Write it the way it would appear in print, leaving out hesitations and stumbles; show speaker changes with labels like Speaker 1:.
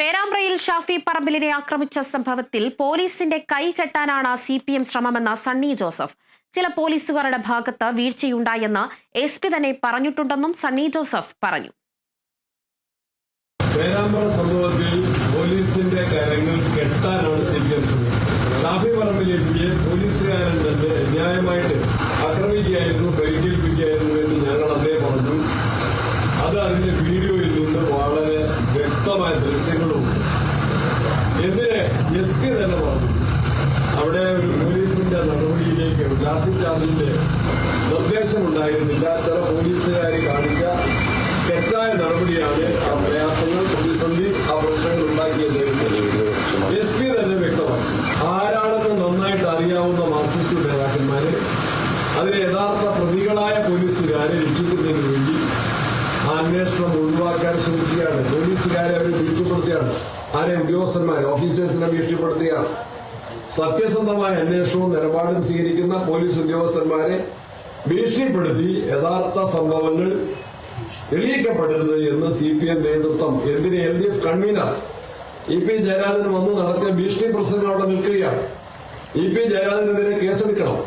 Speaker 1: പേരാമ്പ്രയിൽ ഷാഫി പറമ്പിലിനെ ആക്രമിച്ച സംഭവത്തിൽ പോലീസിന്റെ കൈ കെട്ടാനാണ് CPM ശ്രമമെന്ന സണ്ണി ജോസഫ്. ചില പോലീസുകാരുടെ ഭാഗത്ത് വീഴ്ചയുണ്ടായെന്ന് SP തന്നെ പറഞ്ഞിട്ടുണ്ടെന്നും സണ്ണി ജോസഫ് പറഞ്ഞു.
Speaker 2: പേരാമ്പ്ര സംഭവത്തിൽ പോലീസിന്റെ കാര്യങ്ങൾ കെട്ടാനാണ് CPM ശ്രമം. ഷാഫി പറമ്പിലിനെ പോലീസുകാരൻ തന്നെ അന്യായമായിട്ട് ആക്രമിക്കുകയായിരുന്നു, പരിക്കേൽപ്പിക്കുകയായിരുന്നു എന്ന് ഞങ്ങൾ അന്നേ പറഞ്ഞു. അത് അതിന്റെ വീഡിയോയിൽ നിന്ന് വളരെ വ്യക്തമായ ദൃശ്യങ്ങളുമുണ്ട്. എതിരെ SP തന്നെ പറഞ്ഞു അവിടെ ഒരു പോലീസിന്റെ നടപടിയിലേക്ക് ലാത്തിച്ചാർജിന്റെ നിർദ്ദേശമുണ്ടായിരുന്നില്ല. ചില പോലീസുകാർ കാണിച്ച തെറ്റായ നടപടിയാണ് ആ പ്രയാസങ്ങൾ, പ്രതിസന്ധി, ആ പ്രശ്നങ്ങൾ ഉണ്ടാക്കിയത്. SP തന്നെ വ്യക്തമാക്കി. ആരാണെന്ന് നന്നായിട്ട് അറിയാവുന്ന മാർക്സിസ്റ്റ് നേതാക്കന്മാര് അതിലെ യഥാർത്ഥ പ്രതികളായ പോലീസുകാരെ രക്ഷിക്കുന്നതിന് വേണ്ടി ആ അന്വേഷണം ഒഴിവാക്കാൻ ശ്രമിക്കുകയാണ്. പോലീസുകാരെ അവർ ഭീഷണിപ്പെടുത്തുകയാണ്. ആരെ ഉദ്യോഗസ്ഥന്മാരെ, ഓഫീസേഴ്സിനെ ഭീഷണിപ്പെടുത്തുകയാണ്. സത്യസന്ധമായ അന്വേഷണവും നിലപാടും സ്വീകരിക്കുന്ന പോലീസ് ഉദ്യോഗസ്ഥന്മാരെ ഭീഷണിപ്പെടുത്തി യഥാർത്ഥ സംഭവങ്ങൾ തെളിയിക്കപ്പെടരുത് എന്ന് CPM നേതൃത്വം, എന്തിന് LDF കൺവീനർ EP ജയരാജൻ വന്ന് നടത്തിയ ഭീഷണി പ്രസംഗം അവിടെ നിൽക്കുകയാണ്. EP ജയരാജനെതിരെ കേസെടുക്കണം.